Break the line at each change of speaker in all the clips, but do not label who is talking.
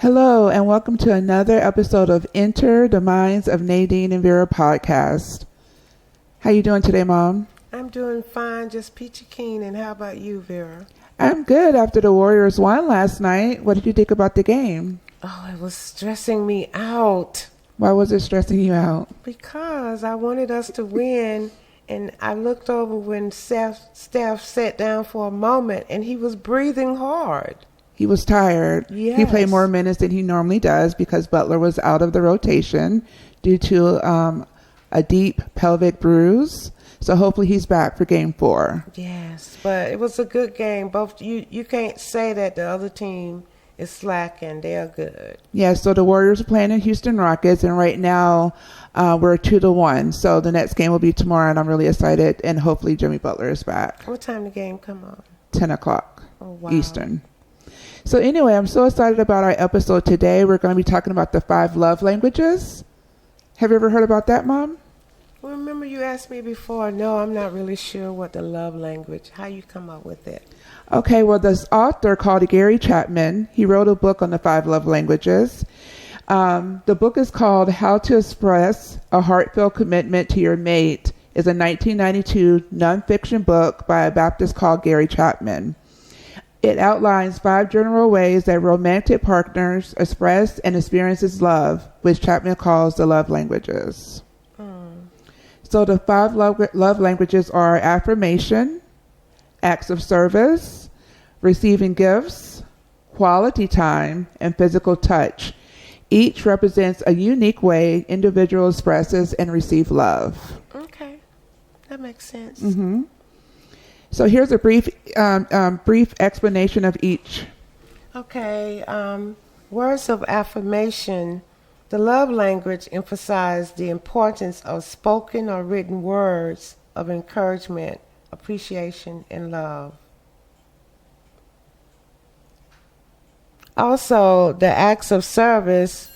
Hello, and welcome to another episode of Enter the Minds of Nadine and Vera podcast. How you doing today, Mom?
I'm doing fine, just peachy keen. And how about you, Vera?
I'm good after the Warriors won last night. What did you think about the game?
Oh, it was stressing me out.
Why was it stressing you out?
Because I wanted us to win, and I looked over when Steph sat down for a moment, and he was breathing hard.
He was tired.
Yes.
He played more minutes than he normally does because Butler was out of the rotation due to a deep pelvic bruise. So hopefully he's back for game 4.
Yes, but it was a good game. Both you can't say that the other team is slacking. They're good.
Yeah, so the Warriors are playing the Houston Rockets, and right now we're 2-1. So the next game will be tomorrow, and I'm really excited. And hopefully Jimmy Butler is back.
What time the game come on?
10 o'clock
wow.
Eastern. So anyway, I'm so excited about our episode today. We're going to be talking about the 5 love languages. Have you ever heard about that, Mom?
Well, remember you asked me before. No, I'm not really sure what the love language. How you come up with it?
Okay, well, this author called Gary Chapman, he wrote a book on the 5 love languages. The book is called How to Express a Heartfelt Commitment to Your Mate. It's a 1992 nonfiction book by a Baptist called Gary Chapman. It outlines 5 general ways that romantic partners express and experiences love, which Chapman calls the love languages. So the 5 love languages are affirmation, acts of service, receiving gifts, quality time, and physical touch. Each represents a unique way individual expresses and receive love.
Okay, that makes sense.
Mm-hmm. So here's a brief explanation of each.
Okay, words of affirmation. The love language emphasizes the importance of spoken or written words of encouragement, appreciation, and love. Also, the acts of service,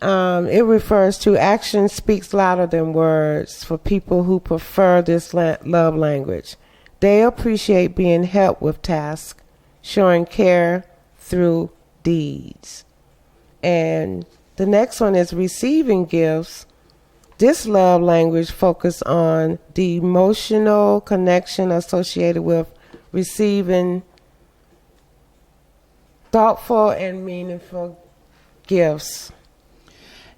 it refers to action speaks louder than words for people who prefer this love language. They appreciate being helped with tasks, showing care through deeds. And the next one is receiving gifts. This love language focuses on the emotional connection associated with receiving thoughtful and meaningful gifts.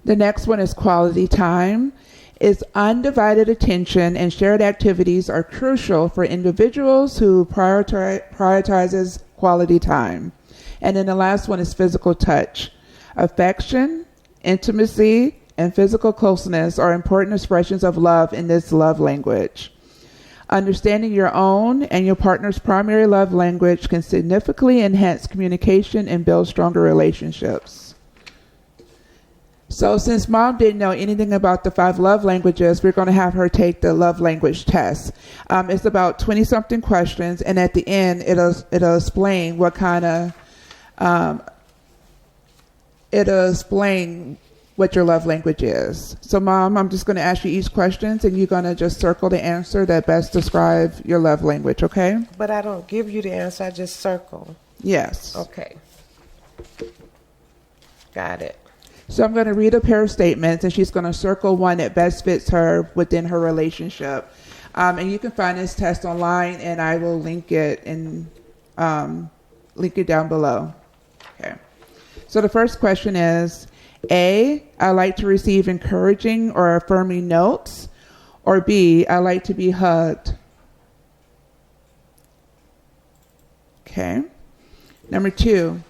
The next one is quality time. Its undivided attention and shared activities are crucial for individuals who prioritizes quality time. And then the last one is physical touch. Affection, intimacy, and physical closeness are important expressions of love in this love language. Understanding your own and your partner's primary love language can significantly enhance communication and build stronger relationships. So since Mom didn't know anything about the 5 love languages, we're going to have her take the love language test. It's about 20-something questions, and at the end, it'll explain what kind of, it'll explain what your love language is. So Mom, I'm just going to ask you each question, and you're going to just circle the answer that best describes your love language, okay?
But I don't give you the answer, I just circle.
Yes.
Okay. Got it.
So I'm going to read a pair of statements, and she's going to circle one that best fits her within her relationship. And you can find this test online, and I will link it down below. Okay. So the first question is, A, I like to receive encouraging or affirming notes, or B, I like to be hugged. Okay. Number 2,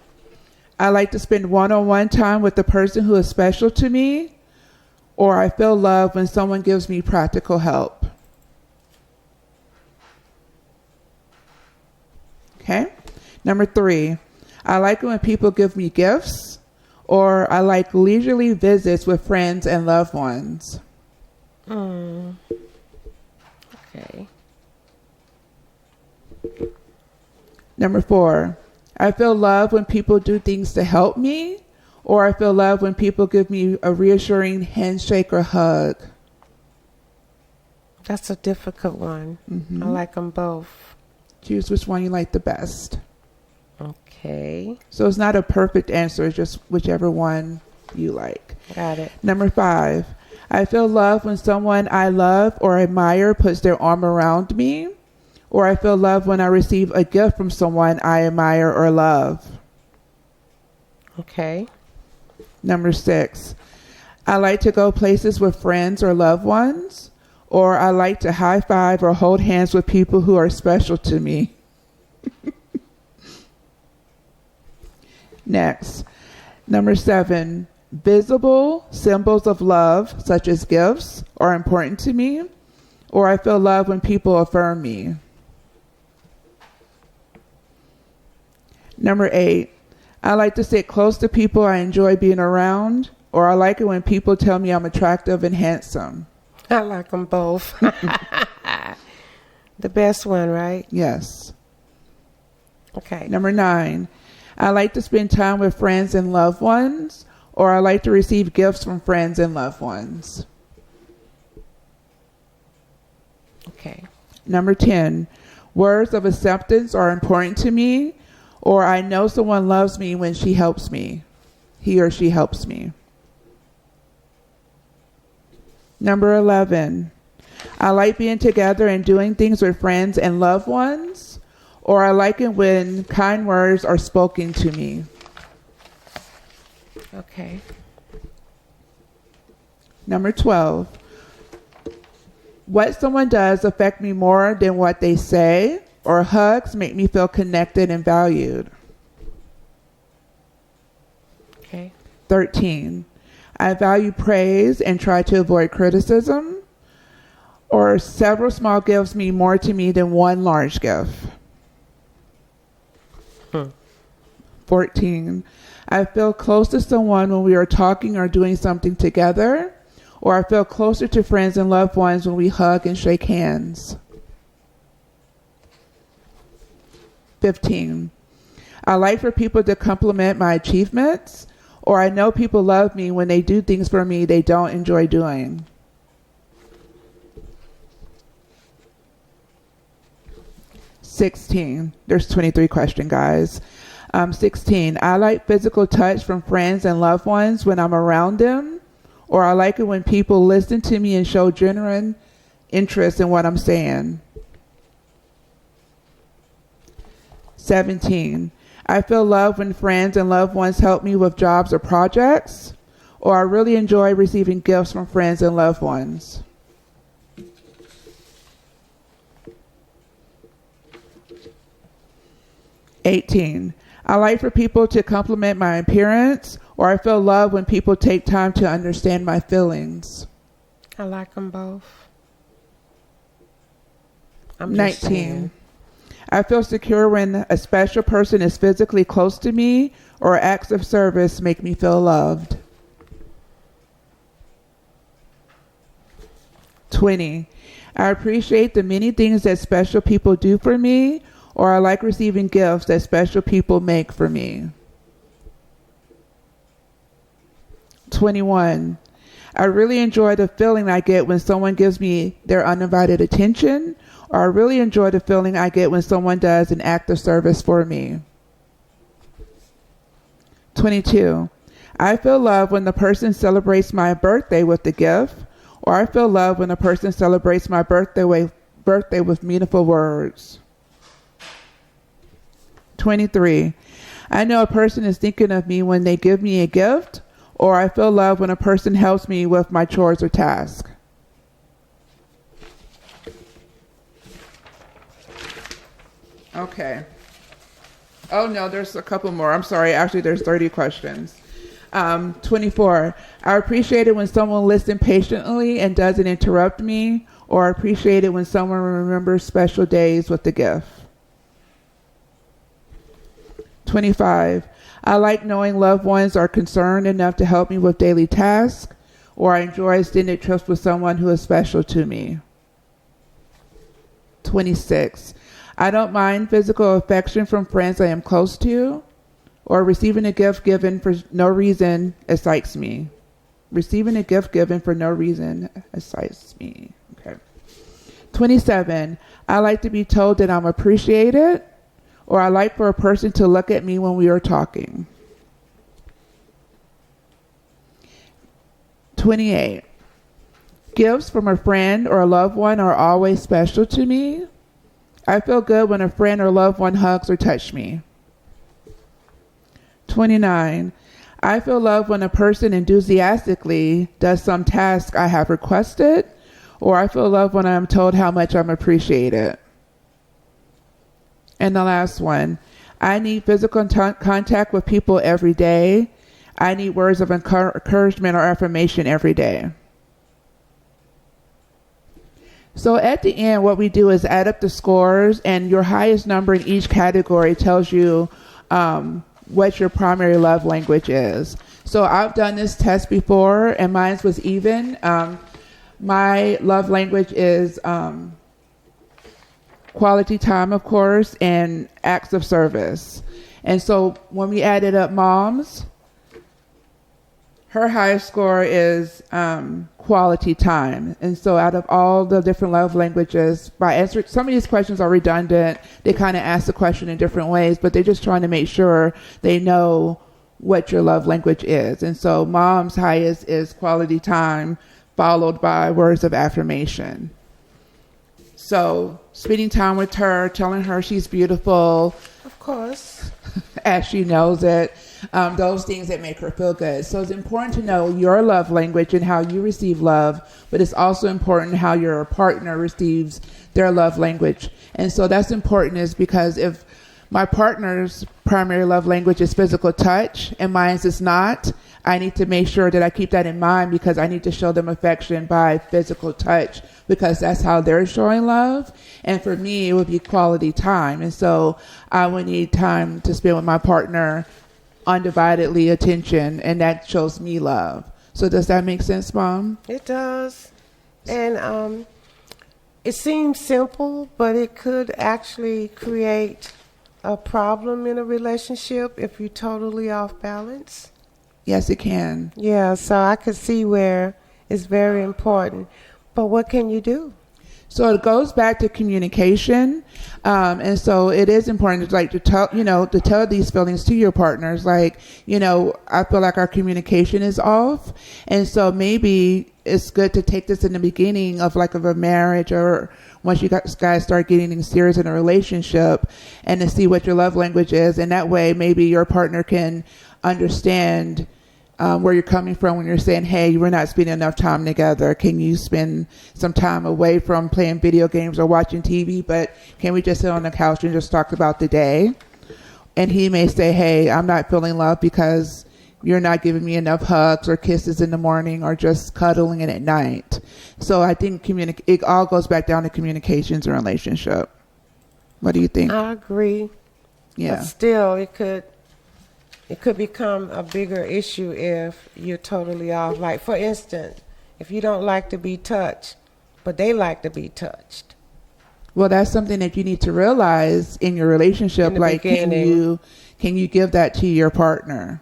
I like to spend one-on-one time with the person who is special to me, or I feel love when someone gives me practical help. Okay. Number 3, I like it when people give me gifts, or I like leisurely visits with friends and loved ones.
Okay.
Number 4, I feel love when people do things to help me, or I feel love when people give me a reassuring handshake or hug.
That's a difficult one.
Mm-hmm.
I like them both.
Choose which one you like the best.
Okay.
So it's not a perfect answer, it's just whichever one you like.
Got it.
Number 5, I feel love when someone I love or admire puts their arm around me, or I feel love when I receive a gift from someone I admire or love.
Okay.
Number 6, I like to go places with friends or loved ones, or I like to high five or hold hands with people who are special to me. Next, number 7, visible symbols of love, such as gifts, are important to me, or I feel love when people affirm me. Number 8, I like to sit close to people I enjoy being around, or I like it when people tell me I'm attractive and handsome.
I like them both. The best one, right?
Yes.
Okay.
Number 9, I like to spend time with friends and loved ones, or I like to receive gifts from friends and loved ones.
Okay.
Number 10, words of acceptance are important to me, or I know someone loves me when she helps me. He or she helps me. Number 11, I like being together and doing things with friends and loved ones, or I like it when kind words are spoken to me.
Okay.
Number 12, what someone does affect me more than what they say, or hugs make me feel connected and valued.
Okay.
13, I value praise and try to avoid criticism, or several small gifts mean more to me than one large gift. 14, I feel close to someone when we are talking or doing something together, or I feel closer to friends and loved ones when we hug and shake hands. 15, I like for people to compliment my achievements, or I know people love me when they do things for me they don't enjoy doing. 16, there's 23 question, guys. 16, I like physical touch from friends and loved ones when I'm around them, or I like it when people listen to me and show genuine interest in what I'm saying. 17, I feel love when friends and loved ones help me with jobs or projects, or I really enjoy receiving gifts from friends and loved ones. 18, I like for people to compliment my appearance, or I feel love when people take time to understand my feelings.
I like them both.
19, I feel secure when a special person is physically close to me, or acts of service make me feel loved. 20, I appreciate the many things that special people do for me, or I like receiving gifts that special people make for me. 21, I really enjoy the feeling I get when someone gives me their undivided attention, or I really enjoy the feeling I get when someone does an act of service for me. 22, I feel love when the person celebrates my birthday with a gift, or I feel love when a person celebrates my birthday with meaningful words. 23, I know a person is thinking of me when they give me a gift, or I feel love when a person helps me with my chores or tasks. Okay. Oh no, there's a couple more. I'm sorry. Actually, there's 30 questions. 24, I appreciate it when someone listens patiently and doesn't interrupt me, or I appreciate it when someone remembers special days with a gift. 25, I like knowing loved ones are concerned enough to help me with daily tasks, or I enjoy extended trips with someone who is special to me. 26, I don't mind physical affection from friends I am close to, or receiving a gift given for no reason excites me. Receiving a gift given for no reason excites me. Okay. 27, I like to be told that I'm appreciated, Or I like for a person to look at me when we are talking. 28. Gifts from a friend or a loved one are always special to me. I feel good when a friend or loved one hugs or touches me. 29. I feel loved when a person enthusiastically does some task I have requested, or I feel loved when I'm told how much I'm appreciated. And the last one, I need physical contact with people every day. I need words of encouragement or affirmation every day. So at the end, what we do is add up the scores, and your highest number in each category tells you what your primary love language is. So I've done this test before, and mine was even. My love language is quality time, of course, and acts of service. And so when we added up Mom's, her highest score is quality time. And so out of all the different love languages, by answering some of these questions are redundant. They kind of ask the question in different ways, but they're just trying to make sure they know what your love language is. And so Mom's highest is quality time, followed by words of affirmation. So spending time with her, telling her she's beautiful.
Of course.
As she knows it. Those things that make her feel good. So it's important to know your love language and how you receive love, but it's also important how your partner receives their love language. And so that's important is because if my partner's primary love language is physical touch and mine is not, I need to make sure that I keep that in mind because I need to show them affection by physical touch because that's how they're showing love. And for me, it would be quality time. And so I would need time to spend with my partner, undividedly attention, and that shows me love. So does that make sense, Mom?
It does. And it seems simple, but it could actually create a problem in a relationship if you're totally off balance.
Yes, it can.
Yeah, so I could see where it's very important. But what can you do?
So it goes back to communication, and so it is important to tell these feelings to your partners. Like, I feel like our communication is off, and so maybe it's good to take this in the beginning of a marriage or once you guys start getting serious in a relationship, and to see what your love language is, and that way maybe your partner can understand where you're coming from when you're saying, hey, we're not spending enough time together. Can you spend some time away from playing video games or watching TV? But can we just sit on the couch and just talk about the day? And he may say, hey, I'm not feeling love because you're not giving me enough hugs or kisses in the morning or just cuddling in at night. So I think it all goes back down to communications and relationship. What do you think?
I agree.
Yeah.
But still, it could become a bigger issue if you're totally off. Like, for instance, if you don't like to be touched, but they like to be touched.
Well, that's something that you need to realize in your relationship.
In the
like,
beginning.
can you give that to your partner?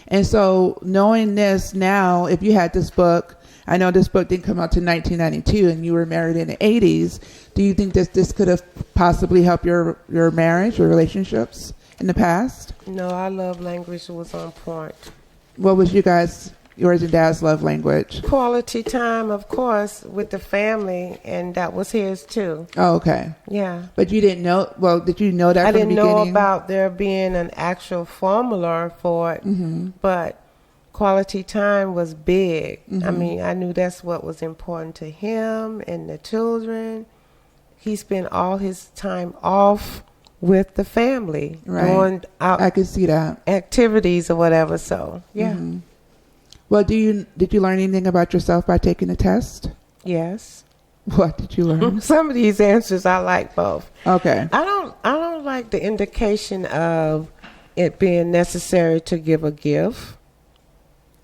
And so knowing this now, if you had this book, I know this book didn't come out to 1992 and you were married in the 80s. Do you think that this could have possibly helped your marriage or relationships in the past?
No, our love language was on point.
What was yours and Dad's love language?
Quality time, of course, with the family, and that was his too.
Oh, okay.
Yeah.
But you didn't know, did you know that
I
from
didn't
the beginning?
know about there being an actual formula for it, but quality time was big. I mean, I knew that's what was important to him and the children. He spent all his time off with the family,
Right.
going out
I could see that.
activities or whatever. So, yeah.
Well, did you learn anything about yourself by taking the test?
Yes.
What did you learn?
Some of these answers I like both.
Okay.
I don't like the indication of it being necessary to give a gift.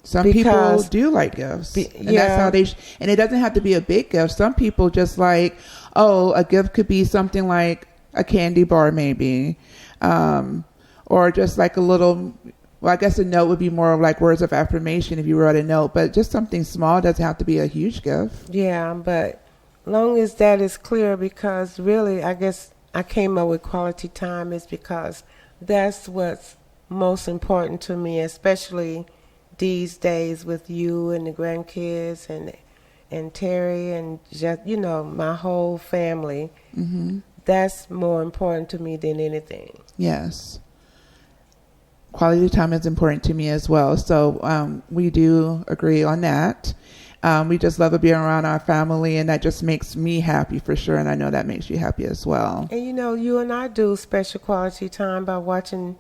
Some people
Because-
do like gifts, and
yeah.
that's how they. And it doesn't have to be a big gift. Some people just like, a gift could be something like a candy bar, maybe, or just like a little. Well, I guess a note would be more of like words of affirmation if you wrote a note, but just something small doesn't have to be a huge gift.
Yeah, but long as that is clear, because really, I guess I came up with quality time is because that's what's most important to me, especially these days with you and the grandkids and Terry and just, my whole family.
Mm-hmm.
That's more important to me than anything.
Yes. Quality time is important to me as well. So we do agree on that. We just love being around our family, and that just makes me happy for sure. And I know that makes you happy as well.
And you and I do special quality time by watching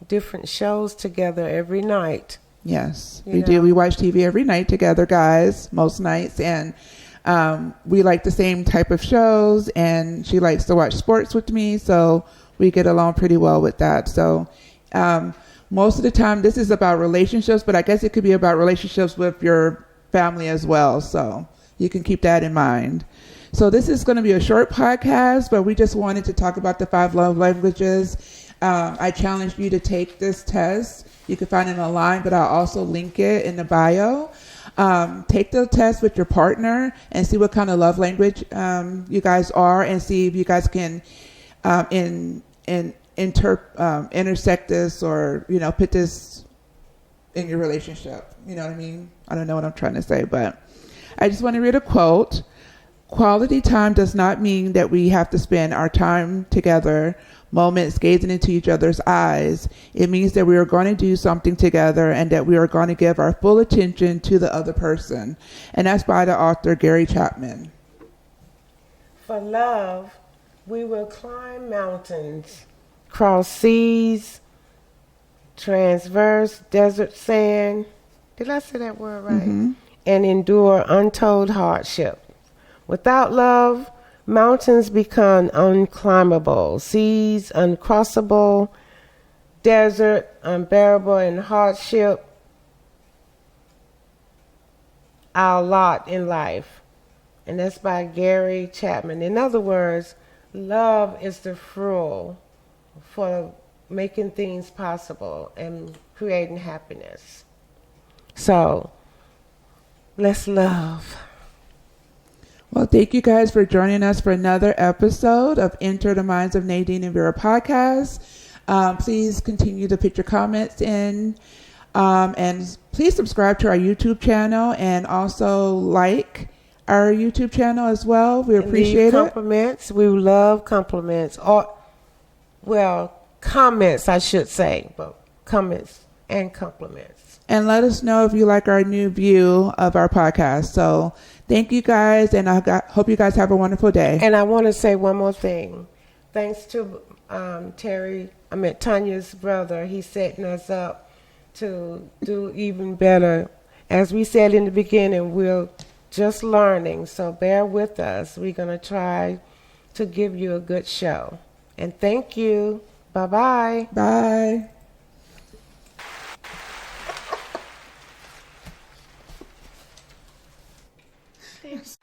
different shows together every night.
Yes, we do. We watch TV every night together, guys, most nights. And we like the same type of shows, and she likes to watch sports with me. So we get along pretty well with that. So most of the time, this is about relationships, but I guess it could be about relationships with your family as well. So you can keep that in mind. So this is going to be a short podcast, but we just wanted to talk about the 5 love languages. I challenge you to take this test. You can find it online, but I'll also link it in the bio. Take the test with your partner and see what kind of love language you guys are, and see if you guys can intersect this, or put this in your relationship. You know what I mean? I don't know what I'm trying to say, but I just want to read a quote. Quality time does not mean that we have to spend our time together, moments gazing into each other's eyes. It means that we are going to do something together, and that we are going to give our full attention to the other person. And that's by the author Gary Chapman.
For love, we will climb mountains, cross seas, transverse desert sand. Did I say that word right?
Mm-hmm.
And endure untold hardship. Without love, mountains become unclimbable, seas uncrossable, desert unbearable, and hardship our lot in life. And that's by Gary Chapman. In other words, love is the fuel for making things possible and creating happiness. So, let's love.
Well, thank you guys for joining us for another episode of Enter the Minds of Nadine and Vera podcast. Please continue to put your comments in, and please subscribe to our YouTube channel, and also like our YouTube channel as well. We appreciate it.
Compliments. We love compliments. Comments, I should say, but comments and compliments.
And let us know if you like our new view of our podcast. So thank you guys, and I hope you guys have a wonderful day.
And I want to say one more thing. Thanks to Tanya's brother. He's setting us up to do even better. As we said in the beginning, we're just learning, so bear with us. We're going to try to give you a good show. And thank you. Bye-bye.
Bye. Thanks.